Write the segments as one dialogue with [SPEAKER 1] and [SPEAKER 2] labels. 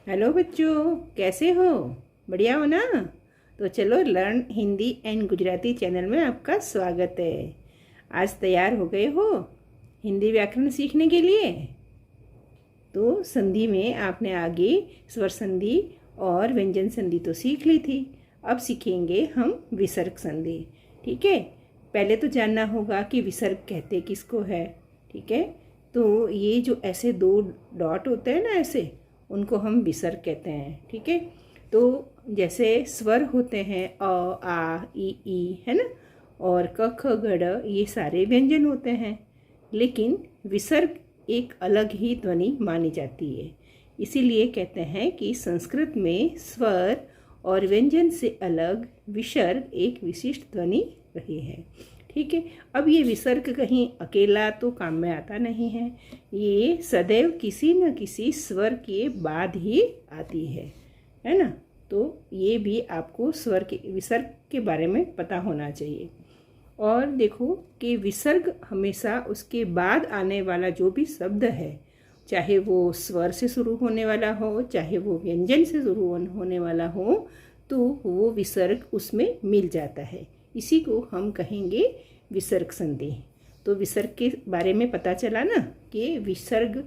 [SPEAKER 1] Hello बच्चों, कैसे हो? बढ़िया हो ना? तो चलो learn Hindi and Gujarati channel में आपका स्वागत है। आज तैयार हो गए हो हिंदी व्याकरण सीखने के लिए? तो संधि में आपने आगे स्वर संधि और व्यंजन संधि तो सीख ली थी। अब सीखेंगे हम विसर्ग संधि। ठीक है, पहले तो जानना होगा कि विसर्ग कहते किसको है। ठीक है, तो ये जो ऐसे दो डॉट होते हैं ना, ऐसे उनको हम विसर्ग कहते हैं। ठीक है, तो जैसे स्वर होते हैं अ, आ, ई, है ना, और क, ख, ग, ड़, ये सारे व्यंजन होते हैं, लेकिन विसर्ग एक अलग ही ध्वनि मानी जाती है। इसीलिए कहते हैं कि संस्कृत में स्वर और व्यंजन से अलग विसर्ग एक विशिष्ट ध्वनि रही है। ठीक है, अब ये विसर्ग कहीं अकेला तो काम में आता नहीं है, ये सदैव किसी न किसी स्वर के बाद ही आती है ना। तो ये भी आपको स्वर के विसर्ग के बारे में पता होना चाहिए। और देखो कि विसर्ग हमेशा उसके बाद आने वाला जो भी शब्द है, चाहे वो स्वर से शुरू होने वाला हो, चाहे वो व्यंजन से शुरू होने वाला हो, तो वो विसर्ग उसमें मिल जाता है। इसी को हम कहेंगे विसर्ग संधि। तो विसर्ग के बारे में पता चला ना कि विसर्ग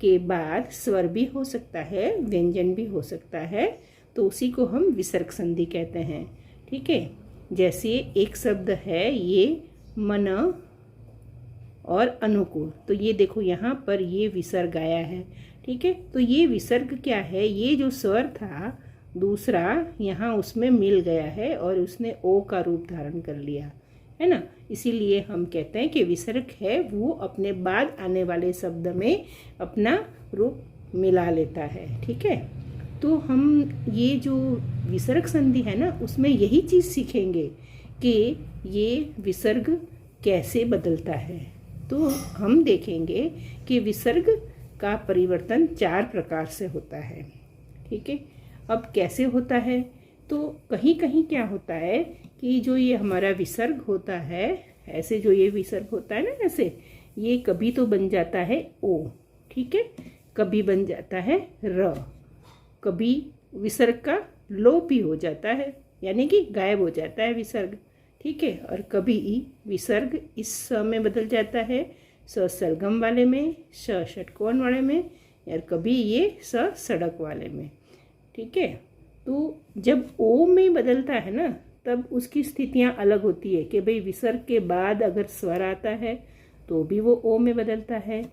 [SPEAKER 1] के बाद स्वर भी हो सकता है, व्यंजन भी हो सकता है, तो उसी को हम विसर्ग संधि कहते हैं। ठीक है, जैसे एक शब्द है ये मन और अनुकूल, तो ये देखो यहाँ पर ये विसर्ग आया है। ठीक है, तो ये विसर्ग क्या है, ये जो स्वर था दूसरा यहाँ उसमें मिल गया है और उसने ओ का रूप धारण कर लिया है ना। इसीलिए हम कहते हैं कि विसर्ग है वो अपने बाद आने वाले शब्द में अपना रूप मिला लेता है। ठीक है, तो हम ये जो विसर्ग संधि है ना, उसमें यही चीज़ सीखेंगे कि ये विसर्ग कैसे बदलता है। तो हम देखेंगे कि विसर्ग का परिवर्तन 4 प्रकार से होता है। ठीक है, अब कैसे होता है, तो कहीं कहीं क्या होता है कि जो ये हमारा विसर्ग होता है, ऐसे जो ये विसर्ग होता है ना, ऐसे ये कभी तो बन जाता है ओ, ठीक है, कभी बन जाता है र, कभी विसर्ग का लोप भी हो जाता है, यानी कि गायब हो जाता है विसर्ग। ठीक है, और कभी विसर्ग इस स में बदल जाता है, स सरगम वाले में, श षटकोण वाले में, और कभी ये स सड़क वाले में। ठीक है, तो जब ओ में बदलता है ना, तब उसकी स्थितियां अलग होती है कि भाई विसर्ग के बाद अगर स्वर आता है तो भी वो ओ में बदलता है,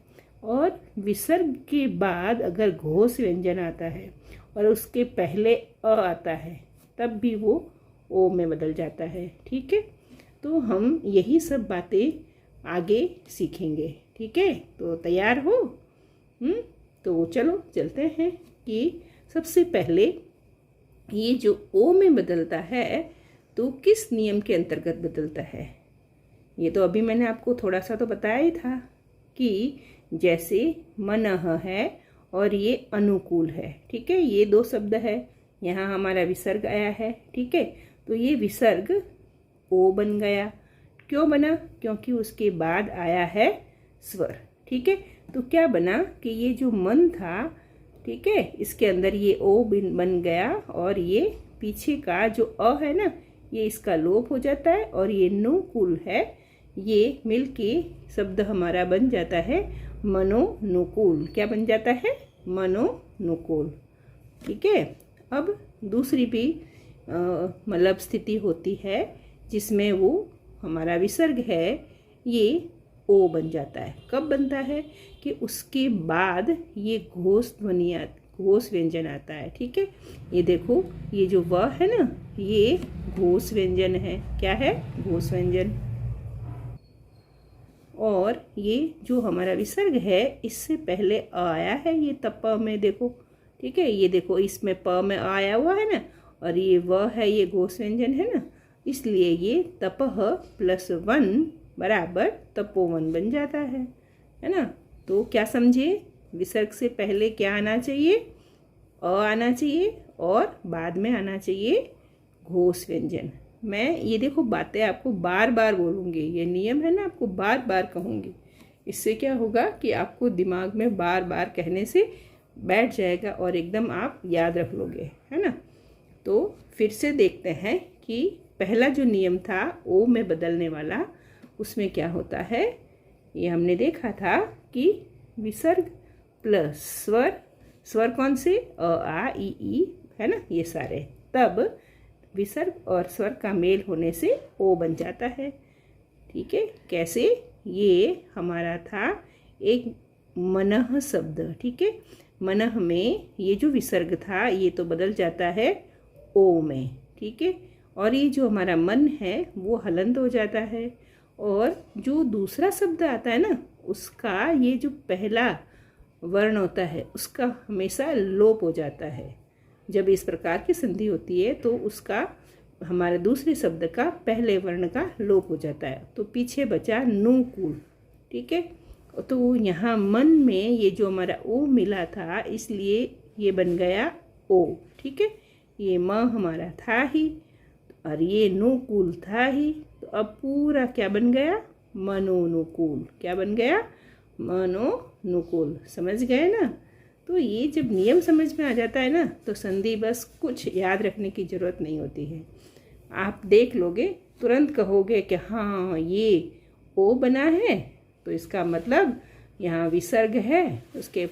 [SPEAKER 1] और विसर्ग के बाद अगर घोष व्यंजन आता है और उसके पहले अ आता है तब भी वो ओ में बदल जाता है। ठीक है, तो हम यही सब बातें आगे सीखेंगे। ठीक है, तो तैयार हो? तो चलो चलते हैं कि सबसे पहले ये जो ओ में बदलता है तो किस नियम के अंतर्गत बदलता है। ये तो अभी मैंने आपको थोड़ा सा तो बताया ही था कि जैसे मनः है और ये अनुकूल है। ठीक है, ये दो शब्द है, यहाँ हमारा विसर्ग आया है। ठीक है, तो ये विसर्ग ओ बन गया। क्यों बना? क्योंकि उसके बाद आया है स्वर। ठीक है, तो क्या बना कि ये जो मन था, ठीक है, इसके अंदर ये ओ बन गया और ये पीछे का जो अ है ना, ये इसका लोप हो जाता है, और ये नुकूल है, ये मिलके शब्द हमारा बन जाता है मनोनुकूल। क्या बन जाता है? मनोनुकूल। ठीक है, अब दूसरी भी मतलब स्थिति होती है जिसमें वो हमारा विसर्ग है ये ओ बन जाता है। कब बनता है? कि उसके बाद ये घोष ध्वनि घोष व्यंजन आता है। ठीक है, ये देखो ये जो व है ना, ये घोष व्यंजन है। क्या है? घोष व्यंजन। और ये जो हमारा विसर्ग है इससे पहले अ आया है, ये तप में देखो। ठीक है, ये देखो इसमें प में आया हुआ है ना, और ये व है, ये घोष व्यंजन है ना, इसलिए ये तपह +1 बराबर तपोवन बन जाता है ना। तो क्या समझे? विसर्ग से पहले क्या आना चाहिए? अ आना चाहिए, और बाद में आना चाहिए घोष व्यंजन। मैं ये देखो बातें आपको बार बार बोलूँगी, ये नियम है ना, आपको बार बार कहूँगी। इससे क्या होगा कि आपको दिमाग में बार बार कहने से बैठ जाएगा और एकदम आप याद रख लोगे, है ना। तो फिर से देखते हैं कि पहला जो नियम था ओ में बदलने वाला, उसमें क्या होता है। ये हमने देखा था कि विसर्ग प्लस स्वर, स्वर कौन से, अ आ ई है ना, ये सारे, तब विसर्ग और स्वर का मेल होने से ओ बन जाता है। ठीक है, कैसे, ये हमारा था एक मनः शब्द। ठीक है, मनः में ये जो विसर्ग था ये तो बदल जाता है ओ में। ठीक है, और ये जो हमारा मन है वो हलंत हो जाता है, और जो दूसरा शब्द आता है ना उसका ये जो पहला वर्ण होता है उसका हमेशा लोप हो जाता है। जब इस प्रकार की संधि होती है तो उसका, हमारे दूसरे शब्द का पहले वर्ण का लोप हो जाता है, तो पीछे बचा नुकूल। ठीक है, तो यहाँ मन में ये जो हमारा ओ मिला था इसलिए ये बन गया ओ। ठीक है, ये म हमारा था ही और ये नुकूल था ही, तो अब पूरा क्या बन गया, मनोनुकूल। क्या बन गया, मनोनुकूल। समझ गए ना। तो ये जब नियम समझ में आ जाता है ना तो संधि बस कुछ याद रखने की ज़रूरत नहीं होती है, आप देख लोगे तुरंत कहोगे कि हाँ ये ओ बना है, तो इसका मतलब यहाँ विसर्ग है, उसके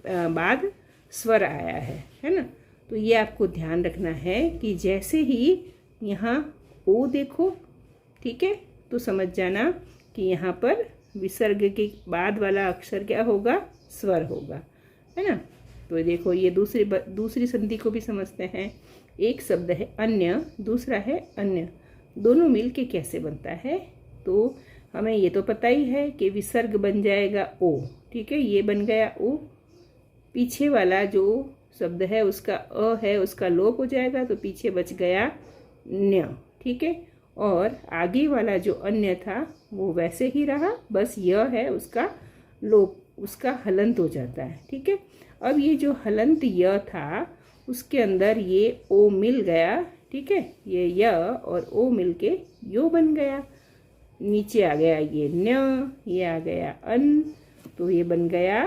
[SPEAKER 1] बाद स्वर आया है ना। तो ये आपको ध्यान रखना है कि जैसे ही यहाँ ओ देखो, ठीक है, तो समझ जाना कि यहाँ पर विसर्ग के बाद वाला अक्षर क्या होगा, स्वर होगा, है ना। तो देखो ये दूसरी संधि को भी समझते हैं। एक शब्द है अन्य, दूसरा है अन्य, दोनों मिलके कैसे बनता है। तो हमें ये तो पता ही है कि विसर्ग बन जाएगा ओ। ठीक है, ये बन गया ओ, पीछे वाला जो शब्द है उसका अ है उसका लोप हो जाएगा, तो पीछे बच गया न्य। ठीक है, और आगे वाला जो अन्य था वो वैसे ही रहा, बस यह है उसका लोप, उसका हलंत हो जाता है। ठीक है, अब ये जो हलंत य था उसके अंदर ये ओ मिल गया। ठीक है, ये य और ओ मिलके यो बन गया, नीचे आ गया ये न्य, ये आ गया अन, तो ये बन गया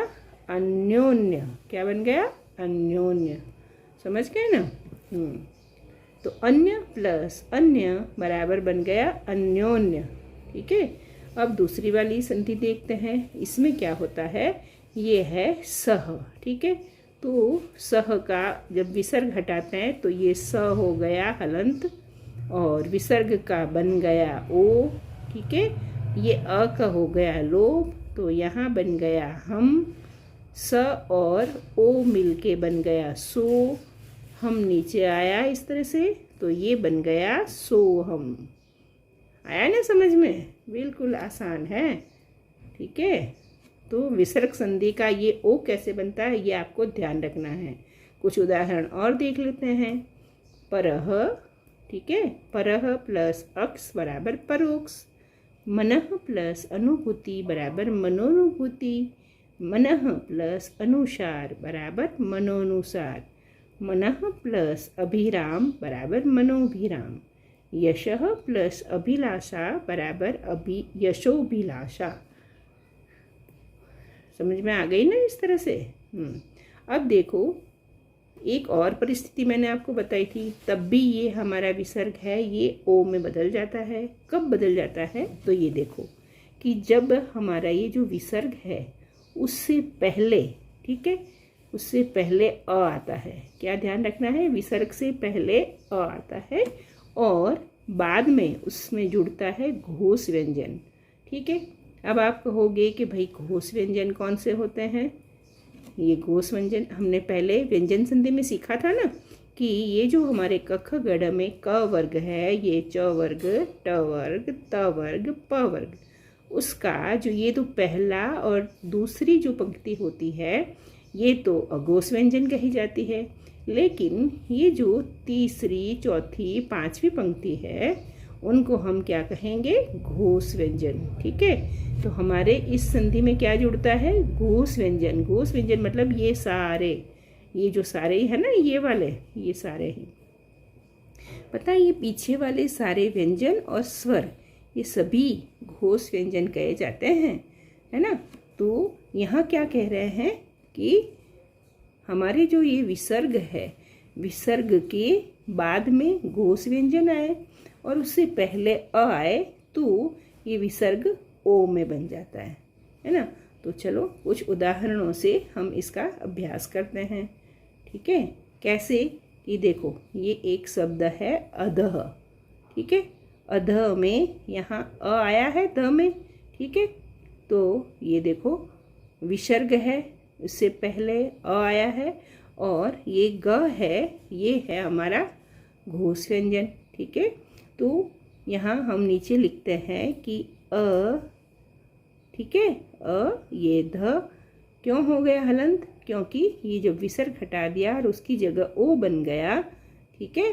[SPEAKER 1] अन्योन्य। क्या बन गया, अन्योन्य। समझ गए ना। तो अन्य प्लस अन्य बराबर बन गया अन्योन्य। ठीक है, अब दूसरी वाली संधि देखते हैं, इसमें क्या होता है, ये है सह। ठीक है, तो सह का जब विसर्ग हटाते हैं तो ये स हो गया हलंत और विसर्ग का बन गया ओ। ठीक है, ये अ का हो गया लोप, तो यहाँ बन गया हम, स और ओ मिलके बन गया सो, हम नीचे आया इस तरह से, तो ये बन गया सोहम। आया ना समझ में, बिल्कुल आसान है। ठीक है, तो विसर्ग संधि का ये ओ कैसे बनता है ये आपको ध्यान रखना है। कुछ उदाहरण और देख लेते हैं। परह, ठीक है, परह प्लस अक्ष बराबर परोक्ष, मनः प्लस अनुभूति बराबर मनोनुभूति, मनः प्लस अनुसार बराबर मनोनुसार, मनः प्लस अभिराम बराबर मनोभिराम, यशः प्लस अभिलाषा बराबर यशोभिलाषा। समझ में आ गई ना इस तरह से। अब देखो एक और परिस्थिति मैंने आपको बताई थी, तब भी ये हमारा विसर्ग है ये ओ में बदल जाता है। कब बदल जाता है, तो ये देखो कि जब हमारा ये जो विसर्ग है उससे पहले, ठीक है, उससे पहले अ आता है। क्या ध्यान रखना है, विसर्ग से पहले अ आता है और बाद में उसमें जुड़ता है घोष व्यंजन। ठीक है, अब आप कहोगे कि भाई घोष व्यंजन कौन से होते हैं। ये घोष व्यंजन हमने पहले व्यंजन संधि में सीखा था ना, कि ये जो हमारे कख गढ़ में क वर्ग है, ये च वर्ग, ट वर्ग, त वर्ग, प वर्ग, उसका जो ये तो पहला और दूसरी जो पंक्ति होती है ये तो अघोष व्यंजन कही जाती है, लेकिन ये जो तीसरी, चौथी, पांचवी पंक्ति है उनको हम क्या कहेंगे, घोष व्यंजन। ठीक है, तो हमारे इस संधि में क्या जुड़ता है, घोष व्यंजन। घोष व्यंजन मतलब ये सारे, ये जो सारे है ना, ये वाले, ये सारे ही पता है, ये पीछे वाले सारे व्यंजन और स्वर ये सभी घोष व्यंजन कहे जाते हैं, है ना। तो यहाँ क्या कह रहे हैं कि हमारे जो ये विसर्ग है, विसर्ग के बाद में घोष व्यंजन आए और उससे पहले अ आए तो ये विसर्ग ओ में बन जाता है ना। तो चलो कुछ उदाहरणों से हम इसका अभ्यास करते हैं। ठीक है, कैसे कि देखो ये एक शब्द है अधः। ठीक है, अधः में यहाँ अ आया है ध में। ठीक है, तो ये देखो विसर्ग है, उससे पहले अ आया है और ये ग है, ये है हमारा घोष व्यंजन। ठीक है, तो यहाँ हम नीचे लिखते हैं कि अ, ठीक है, ये ध क्यों हो गया हलंत, क्योंकि ये जब विसर्ग हटा दिया और उसकी जगह ओ बन गया। ठीक है,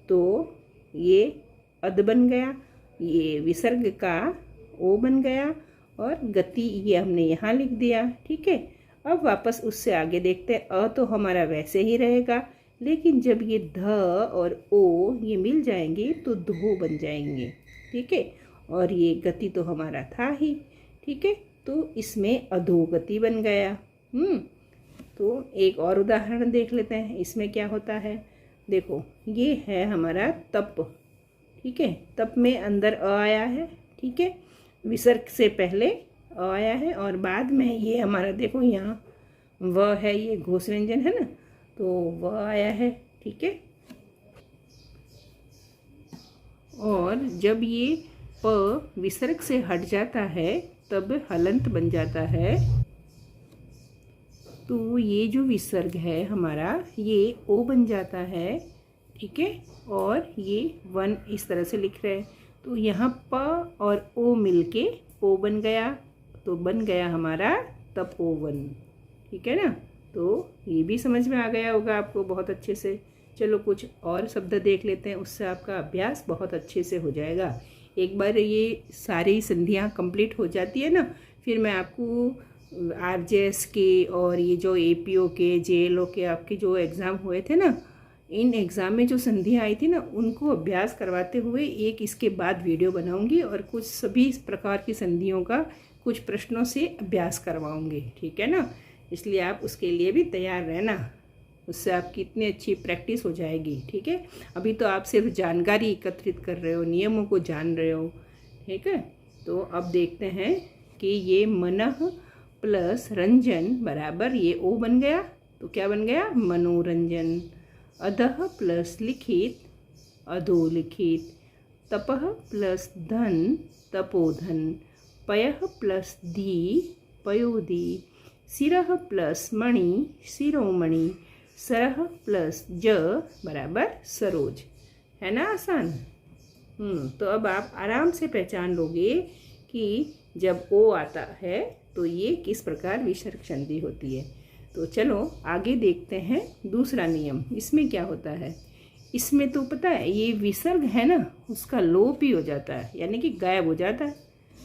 [SPEAKER 1] तो ये अद बन गया, ये विसर्ग का ओ बन गया और गति ये हमने यहाँ लिख दिया। ठीक है, अब वापस उससे आगे देखते हैं। अ तो हमारा वैसे ही रहेगा, लेकिन जब ये ध और ओ ये मिल जाएंगे तो धो बन जाएंगे। ठीक है, और ये गति तो हमारा था ही। ठीक है, तो इसमें अधोगति बन गया। तो एक और उदाहरण देख लेते हैं, इसमें क्या होता है। देखो ये है हमारा तप। ठीक है, तप में अंदर अ आया है। ठीक है, विसर्ग से पहले अ आया है और बाद में ये हमारा देखो यहाँ व है, ये घोष व्यंजन है ना, तो व आया है। ठीक है, और जब ये प विसर्ग से हट जाता है तब हलंत बन जाता है। तो ये जो विसर्ग है हमारा ये ओ बन जाता है। ठीक है, और ये वन इस तरह से लिख रहे हैं, तो यहाँ प और ओ मिलके ओ बन गया, तो बन गया हमारा तपोवन। ठीक है ना, तो ये भी समझ में आ गया होगा आपको बहुत अच्छे से। चलो कुछ और शब्द देख लेते हैं, उससे आपका अभ्यास बहुत अच्छे से हो जाएगा। एक बार ये सारी संधियाँ कंप्लीट हो जाती है ना, फिर मैं आपको आरजेएस के और ये जो एपीओ के जेएलओ के आपके जो एग्ज़ाम हुए थे ना, इन एग्ज़ाम में जो संधियाँ आई थी ना, उनको अभ्यास करवाते हुए एक इसके बाद वीडियो बनाऊंगी और कुछ सभी प्रकार की संधियों का कुछ प्रश्नों से अभ्यास करवाऊंगी। ठीक है ना, इसलिए आप उसके लिए भी तैयार रहना, उससे आपकी इतनी अच्छी प्रैक्टिस हो जाएगी। ठीक है, अभी तो आप सिर्फ जानकारी एकत्रित कर रहे हो, नियमों को जान रहे हो। ठीक है, तो अब देखते हैं कि ये मनः प्लस रंजन बराबर ये ओ बन गया, तो क्या बन गया, मनोरंजन। अधः प्लस लिखित अधोलिखित, तपः प्लस धन तपोधन, पयः प्लस धी पयोधी, सिरः प्लस मणि शिरोमणि, सरह प्लस ज बराबर सरोज। है ना आसान। तो अब आप आराम से पहचान लोगे कि जब ओ आता है तो ये किस प्रकार विसर्ग संधि होती है। तो चलो आगे देखते हैं दूसरा नियम। इसमें क्या होता है, इसमें तो पता है ये विसर्ग है ना, उसका लोप ही हो जाता है, यानी कि गायब हो जाता है।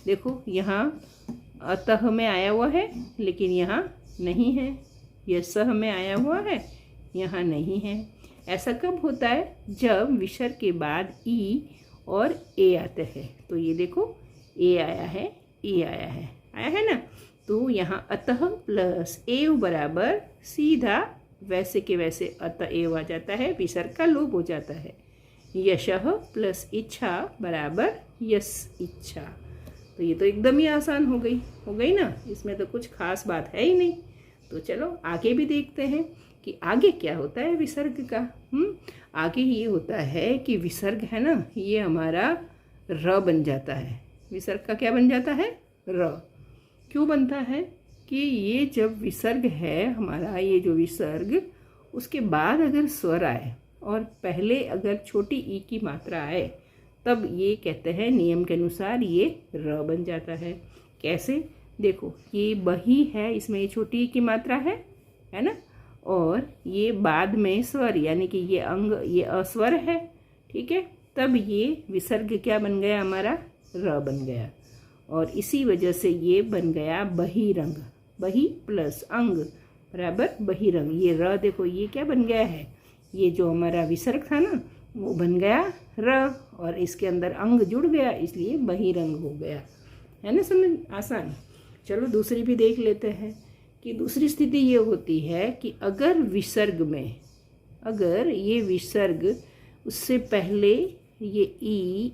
[SPEAKER 1] देखो यहाँ अतः में आया हुआ है लेकिन यहाँ नहीं है, यह सह में आया हुआ है, यहाँ नहीं है। ऐसा कब होता है, जब विसर्ग के बाद ई और ए आते हैं। तो ये देखो ए आया है, ए आया है ना, तो यहाँ अतः प्लस एव बराबर सीधा वैसे के वैसे अतः एव आ जाता है, विसर्ग का लोप हो जाता है। यशः प्लस इच्छा बराबर यस इच्छा। तो ये तो एकदम ही आसान हो गई ना, इसमें तो कुछ खास बात है ही नहीं। तो चलो आगे भी देखते हैं कि आगे क्या होता है विसर्ग का। आगे ये होता है कि विसर्ग है ना, ये हमारा र बन जाता है। विसर्ग का क्या बन जाता है, र। क्यों बनता है कि ये जब विसर्ग है हमारा, ये जो विसर्ग, उसके बाद अगर स्वर आए और पहले अगर छोटी ई की मात्रा आए, तब ये कहते हैं नियम के अनुसार ये र बन जाता है। कैसे, देखो ये बही है, इसमें ये छोटी ई की मात्रा है ना, और ये बाद में स्वर यानी कि ये अंग, ये अस्वर है। ठीक है, तब ये विसर्ग क्या बन गया हमारा, र बन गया, और इसी वजह से ये बन गया बहिरंग। बही प्लस अंग बराबर बहिरंग। ये र देखो ये क्या बन गया है, ये जो हमारा विसर्ग था ना वो बन गया र, और इसके अंदर अंग जुड़ गया, इसलिए बहिरंग हो गया। है ना, समझ आसान। चलो दूसरी भी देख लेते हैं कि दूसरी स्थिति ये होती है कि अगर विसर्ग में, अगर ये विसर्ग उससे पहले ये ई,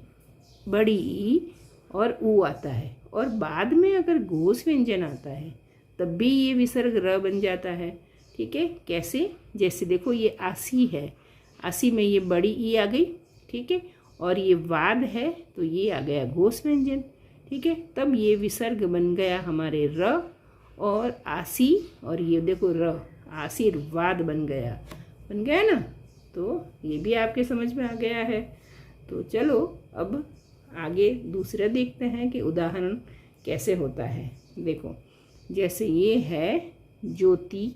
[SPEAKER 1] बड़ी ई और ऊ आता है और बाद में अगर घोष व्यंजन आता है तब भी ये विसर्ग र बन जाता है। ठीक है, कैसे? जैसे देखो ये आसी है, आसी में ये बड़ी ई आ गई, ठीक है, और ये वाद है तो ये आ गया घोष व्यंजन। ठीक है, तब ये विसर्ग बन गया हमारे र और आसी, और ये देखो र, आशीर्वाद बन गया ना। तो ये भी आपके समझ में आ गया है। तो चलो अब आगे दूसरा देखते हैं कि उदाहरण कैसे होता है। देखो जैसे ये है ज्योति,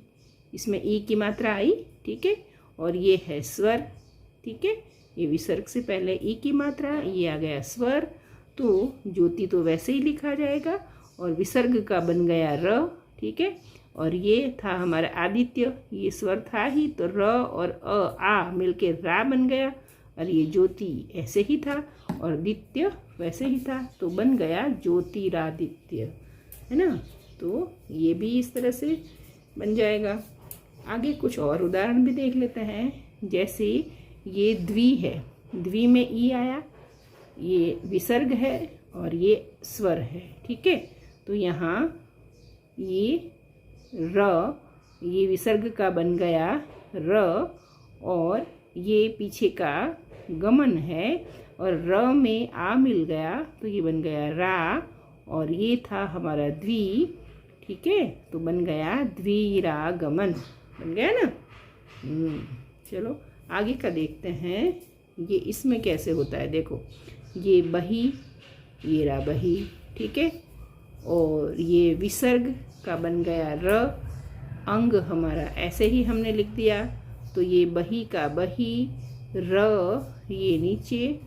[SPEAKER 1] इसमें ई की मात्रा आई, ठीक है, और ये है स्वर, ठीक है, ये विसर्ग से पहले ई की मात्रा, ये आ गया स्वर, तो ज्योति तो वैसे ही लिखा जाएगा और विसर्ग का बन गया र, ठीक है, और ये था हमारा आदित्य, ये स्वर था ही तो र और आ मिलके रा बन गया, और ये ज्योति ऐसे ही था और दित्य वैसे ही था तो बन गया ज्योतिरादित्य, है ना। तो ये भी इस तरह से बन जाएगा। आगे कुछ और उदाहरण भी देख लेते हैं। जैसे ये द्वि है, द्वि में ई आया, ये विसर्ग है और ये स्वर है, ठीक है, तो यहाँ ये र, ये विसर्ग का बन गया र और ये पीछे का गमन है और र में आ मिल गया तो ये बन गया रा, और ये था हमारा द्वि, ठीक है, तो बन गया द्विरागमन, बन गया ना। चलो आगे का देखते हैं, ये इसमें कैसे होता है। देखो ये बही, ये रा बही, ठीक है, और ये विसर्ग का बन गया र, अंग हमारा ऐसे ही हमने लिख दिया तो ये बही का बही, र ये नीचे,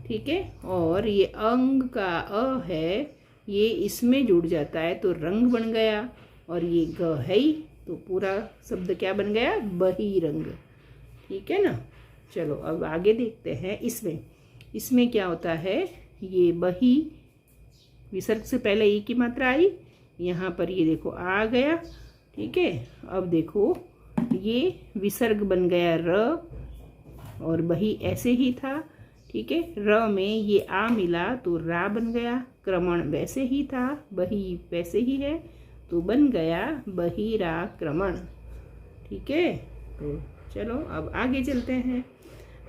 [SPEAKER 1] ठीक है, और ये अंग का अ है, ये इसमें जुड़ जाता है तो रंग बन गया, और ये ग है ही तो पूरा शब्द क्या बन गया, बहिरंग, ठीक है ना। चलो अब आगे देखते हैं। इसमें क्या होता है, ये बही, विसर्ग से पहले ई की मात्रा आई, यहाँ पर ये देखो आ गया, ठीक है, अब देखो ये विसर्ग बन गया र और बही ऐसे ही था, ठीक है, र में ये आ मिला तो रा बन गया, क्रमण वैसे ही था, बही वैसे ही है तो बन गया बहिराक्रमण, ठीक है। तो चलो अब आगे चलते हैं।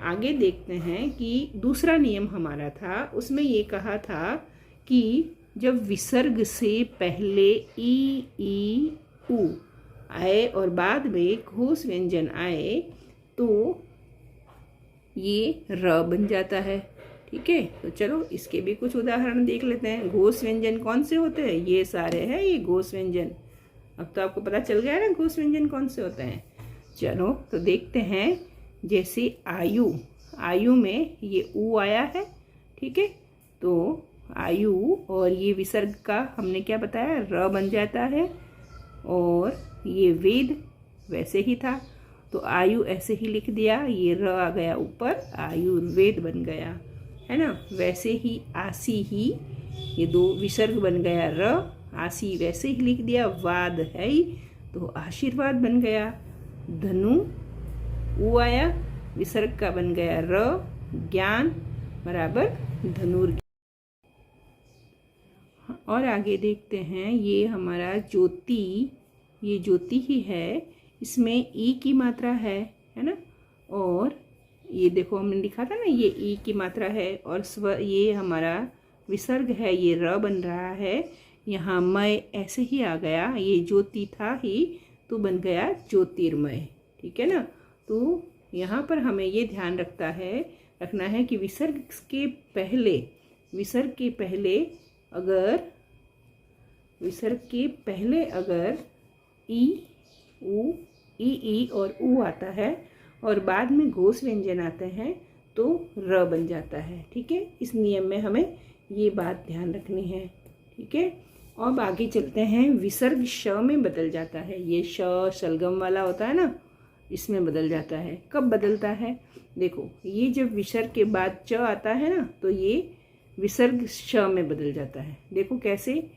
[SPEAKER 1] आगे देखते हैं कि दूसरा नियम हमारा था, उसमें ये कहा था कि जब विसर्ग से पहले ई उ आए और बाद में घोष व्यंजन आए तो ये र बन जाता है, ठीक है। तो चलो इसके भी कुछ उदाहरण देख लेते हैं। घोष व्यंजन कौन से होते हैं, ये सारे हैं ये घोष व्यंजन। अब तो आपको पता चल गया ना घोष व्यंजन कौन से होते हैं। चलो तो देखते हैं। जैसे आयु, आयु में ये ऊ आया है, ठीक है, तो आयु और ये विसर्ग का हमने क्या बताया, र बन जाता है, और ये वेद वैसे ही था तो आयु ऐसे ही लिख दिया, ये र आ गया ऊपर, आयुर्वेद बन गया, है ना। वैसे ही आसी ही, ये दो विसर्ग बन गया र, आसी वैसे ही लिख दिया, वाद है ही तो आशीर्वाद बन गया। धनु ऊ आया, विसर्ग का बन गया र, ज्ञान बराबर धनुर्ज्ञान। और आगे देखते हैं, ये हमारा ज्योति, ये ज्योति ही है, इसमें ई की मात्रा है ना, और ये देखो हमने लिखा था ना ये ई की मात्रा है, और स्व ये हमारा विसर्ग है, ये र बन रहा है, यहाँ मय ऐसे ही आ गया, ये ज्योति था ही तो बन गया ज्योतिर्मय, ठीक है ना। तो यहाँ पर हमें ये ध्यान रखना है कि विसर्ग के पहले अगर ई और ऊ आता है और बाद में घोष व्यंजन आते हैं तो र बन जाता है, ठीक है। इस नियम में हमें ये बात ध्यान रखनी है, ठीक है। अब आगे चलते हैं। विसर्ग श में बदल जाता है, ये श शलगम वाला होता है ना, इसमें बदल जाता है। कब बदलता है, देखो ये जब विसर्ग के बाद च आता है ना तो ये विसर्ग श में बदल जाता है। देखो कैसे,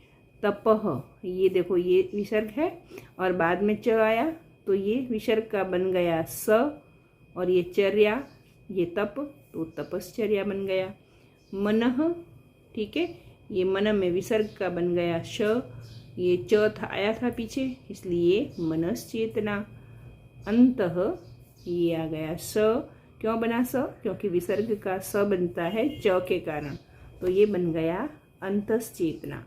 [SPEAKER 1] तपह, ये देखो ये विसर्ग है और बाद में च आया तो ये विसर्ग का बन गया स, और ये चर्या, ये तप, तो तपश्चर्या बन गया। मनः, ठीक है, ये मन में विसर्ग का बन गया श, ये च था आया था पीछे इसलिए मनश्चेतना। अंतः, ये आ गया स, क्यों बना स, क्योंकि विसर्ग का स बनता है च के कारण, तो ये बन गया अंतश्चेतना।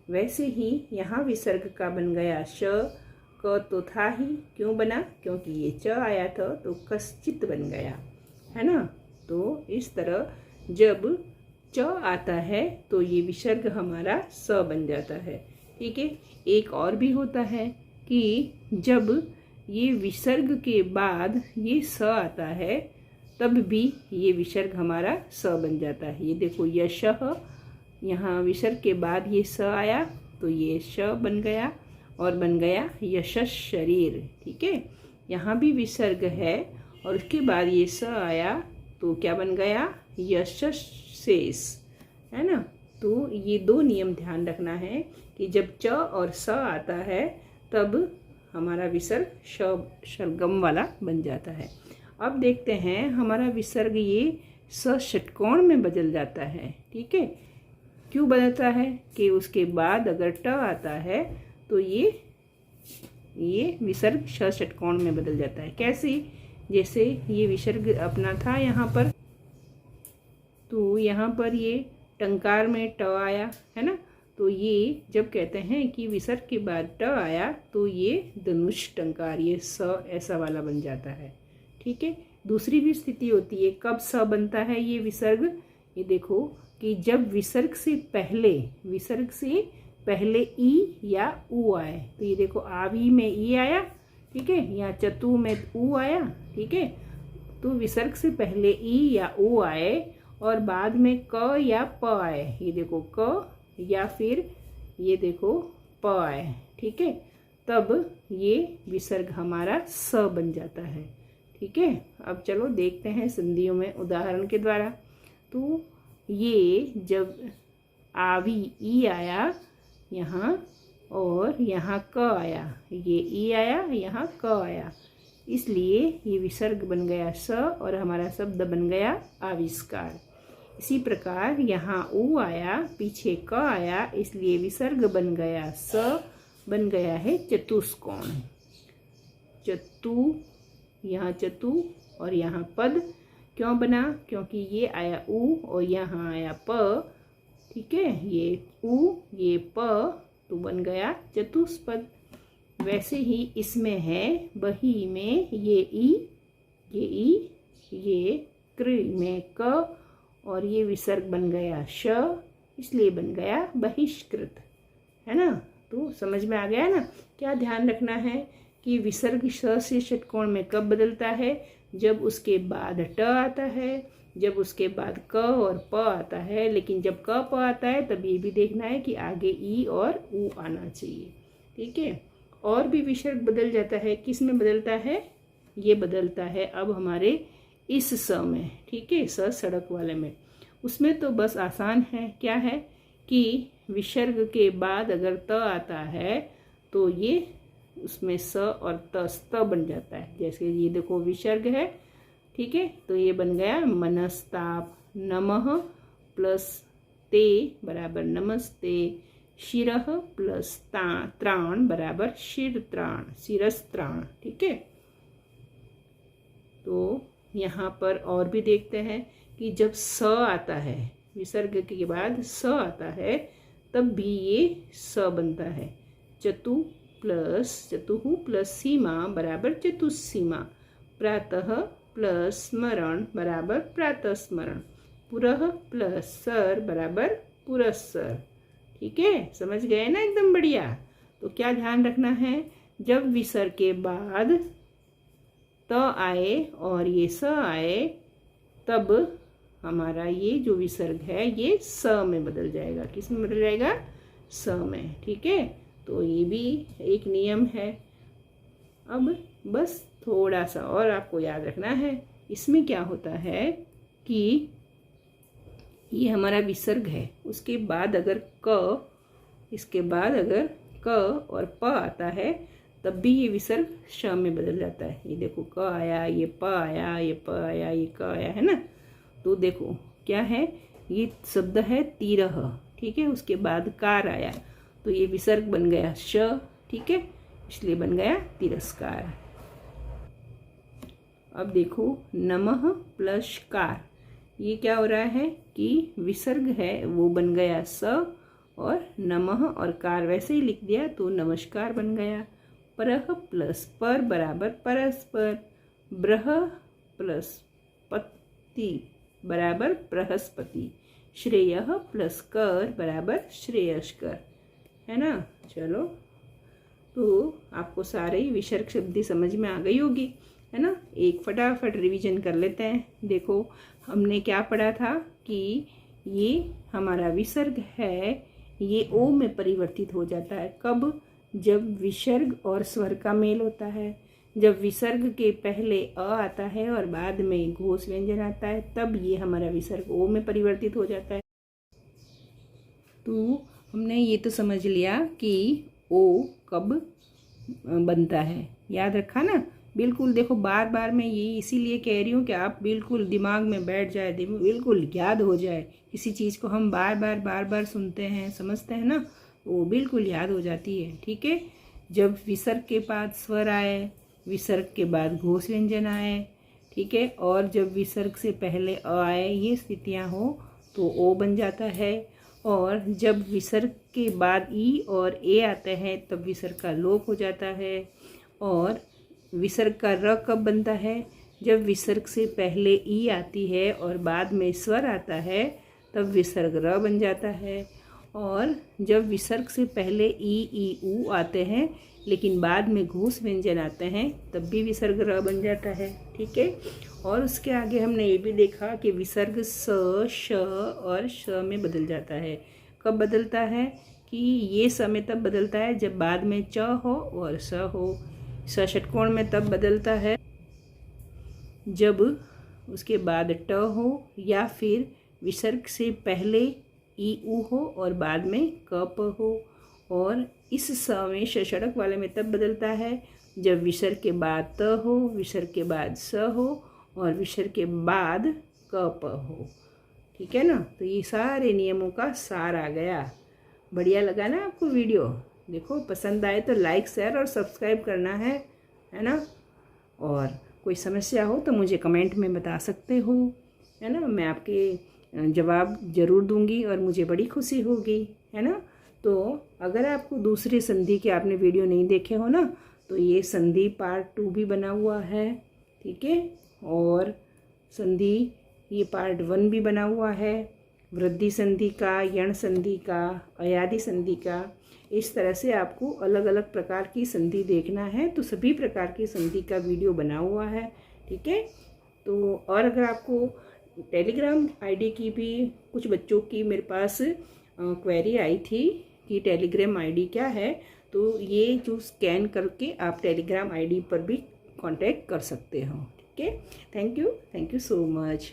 [SPEAKER 1] वैसे ही यहाँ विसर्ग का बन गया श, क तो था ही, क्यों बना, क्योंकि ये च आया था तो कश्चित बन गया, है ना। तो इस तरह जब च आता है तो ये विसर्ग हमारा स बन जाता है, ठीक है। एक और भी होता है कि जब ये विसर्ग के बाद ये स आता है तब भी ये विसर्ग हमारा स बन जाता है। ये देखो यशः, यहाँ विसर्ग के बाद ये स आया तो ये श बन गया और बन गया यशस् शरीर, ठीक है। यहाँ भी विसर्ग है और उसके बाद ये स आया तो क्या बन गया, यशस् शेष, है ना। तो ये दो नियम ध्यान रखना है कि जब च और स आता है तब हमारा विसर्ग शलगम वाला बन जाता है। अब देखते हैं हमारा विसर्ग ये स षटकोण में बदल जाता है, ठीक है। क्यों बदलता है कि उसके बाद अगर ट आता है तो ये विसर्ग श षटकोण में बदल जाता है। कैसे, जैसे ये विसर्ग अपना था यहाँ पर, तो यहाँ पर ये टंकार में ट आया, है ना। तो ये जब कहते हैं कि विसर्ग के बाद ट आया तो ये धनुष टंकार, ये स ऐसा वाला बन जाता है, ठीक है। दूसरी भी स्थिति होती है, कब स बनता है ये विसर्ग, ये देखो कि जब विसर्ग से पहले ई या ऊ आए, तो ये देखो आवी में ई आया, ठीक है, या चतु में ऊ आया, ठीक है। तो विसर्ग से पहले ई या ऊ आए और बाद में क या प आए, ये देखो क या फिर ये देखो प आए, ठीक है, तब ये विसर्ग हमारा स बन जाता है, ठीक है। अब चलो देखते हैं संधियों में उदाहरण के द्वारा। तो ये जब आवी ई आया यहाँ और यहाँ क आया, ये ई आया यहाँ क आया, इसलिए ये विसर्ग बन गया स और हमारा शब्द बन गया आविष्कार। इसी प्रकार यहाँ ऊ आया, पीछे क आया, इसलिए विसर्ग बन गया स, बन गया है चतुष्कोण। चतु, यहाँ चतु और यहाँ पद, क्यों बना, क्योंकि ये आया ऊ और यहाँ आया प, ठीक है, ये ऊ ये प, तो बन गया चतुष्पद। वैसे ही इसमें है बही में ये ई, ये कृ में क और ये विसर्ग बन गया श, इसलिए बन गया बहिष्कृत, है ना। तो समझ में आ गया ना। क्या ध्यान रखना है कि विसर्ग श से षटकोण में कब बदलता है, जब उसके बाद ट आता है, जब उसके बाद क और प आता है, लेकिन जब क प आता है तब ये भी देखना है कि आगे ई और ऊ आना चाहिए, ठीक है। और भी विसर्ग बदल जाता है, किस में बदलता है, ये बदलता है अब हमारे इस स में, ठीक है, स सड़क वाले में। उसमें तो बस आसान है, क्या है कि विसर्ग के बाद अगर त आता है तो ये उसमें स और त बन जाता है। जैसे ये देखो विसर्ग है, ठीक है, तो ये बन गया मनस्ताप, नमः प्लस ते बराबर नमस्ते, शिरः प्लस त्राण बराबर शिरत्राण, शिरस्त्राण, ठीक है। तो यहाँ पर और भी देखते हैं कि जब स आता है, विसर्ग के बाद स आता है, तब भी ये स बनता है। चतुः प्लस सीमा बराबर चतुस्सीमा, प्रातः प्लस स्मरण बराबर प्रातः स्मरण, पुरः प्लस सर बराबर पुरस्सर, ठीक है, समझ गए ना, एकदम बढ़िया। तो क्या ध्यान रखना है, जब विसर्ग के बाद त आए और ये स आए तब हमारा ये जो विसर्ग है ये स में बदल जाएगा। किस में बदल जाएगा, स में, ठीक है। तो ये भी एक नियम है। अब बस थोड़ा सा और आपको याद रखना है, इसमें क्या होता है कि ये हमारा विसर्ग है, उसके बाद अगर क इसके बाद अगर क और प आता है तब भी ये विसर्ग श में बदल जाता है। ये देखो क आया, ये प आया, ये प आया, ये क आया, है ना। तो देखो क्या है, ये शब्द है तिरह, ठीक है। उसके बाद कार आया तो ये विसर्ग बन गया श, ठीक है, इसलिए बन गया तिरस्कार। अब देखो नमः प्लस कार, ये क्या हो रहा है कि विसर्ग है वो बन गया स और नमः और कार वैसे ही लिख दिया तो नमस्कार बन गया। परह प्लस पर बराबर परस्पर, ब्रह प्लस पति बराबर बृहस्पति, श्रेयः प्लस कर बराबर श्रेयस्कर, है ना। चलो, तो आपको सारे ही विसर्ग शब्दी समझ में आ गई होगी, है ना। एक फटाफट रिवीजन कर लेते हैं। देखो हमने क्या पढ़ा था कि ये हमारा विसर्ग है, ये ओ में परिवर्तित हो जाता है। कब? जब विसर्ग और स्वर का मेल होता है। जब विसर्ग के पहले अ आता है और बाद में घोष व्यंजन आता है तब ये हमारा विसर्ग ओ में परिवर्तित हो जाता है। तो हमने ये तो समझ लिया कि ओ कब बनता है, याद रखा ना। बिल्कुल देखो, बार बार मैं ये इसीलिए कह रही हूँ कि आप बिल्कुल दिमाग में बैठ जाए, बिल्कुल याद हो जाए। किसी चीज़ को हम बार बार सुनते हैं, समझते हैं ना, वो बिल्कुल याद हो जाती है, ठीक है। जब विसर्ग के बाद स्वर आए, विसर्ग के बाद घोष व्यंजन आए, ठीक है, और जब विसर्ग से पहले अ आए, ये स्थितियाँ हो तो ओ बन जाता है। और जब विसर्ग के बाद ई और ए आते हैं तब विसर्ग का लोप हो जाता है। और विसर्ग का र कब बनता है? जब विसर्ग से पहले ई आती है और बाद में स्वर आता है तब विसर्ग र बन जाता है। और जब विसर्ग से पहले ई ऊ आते हैं लेकिन बाद में घोष व्यंजन आते हैं तब भी विसर्ग र बन जाता है, ठीक है। और उसके आगे हमने ये भी देखा कि विसर्ग स, श और श में बदल जाता है। कब बदलता है? कि ये स में तब बदलता है जब बाद में च हो और स हो। स षटकोण में तब बदलता है जब उसके बाद ट हो या फिर विसर्ग से पहले ई ऊ हो और बाद में क प हो। और इस स में षड़क वाले में तब बदलता है जब विसर्ग के बाद त हो, विसर्ग के बाद स हो और विसर्ग के बाद क प हो, ठीक है ना। तो ये सारे नियमों का सार आ गया। बढ़िया लगा ना आपको वीडियो? देखो, पसंद आए तो लाइक, शेयर और सब्सक्राइब करना है ना। और कोई समस्या हो तो मुझे कमेंट में बता सकते हो, है ना। मैं आपके जवाब ज़रूर दूंगी और मुझे बड़ी खुशी होगी, है ना। तो अगर आपको दूसरी संधि के आपने वीडियो नहीं देखे हो ना, तो ये संधि पार्ट 2 भी बना हुआ है, ठीक है। और संधि ये पार्ट 1 भी बना हुआ है, वृद्धि संधि का, यण संधि का, अयादि संधि का। इस तरह से आपको अलग अलग प्रकार की संधि देखना है तो सभी प्रकार की संधि का वीडियो बना हुआ है, ठीक है। तो और अगर आपको टेलीग्राम आईडी की भी कुछ बच्चों की मेरे पास क्वेरी आई थी कि टेलीग्राम आईडी क्या है, तो ये जो स्कैन करके आप टेलीग्राम आईडी पर भी कांटेक्ट कर सकते हो, ठीक है। Thank you so much.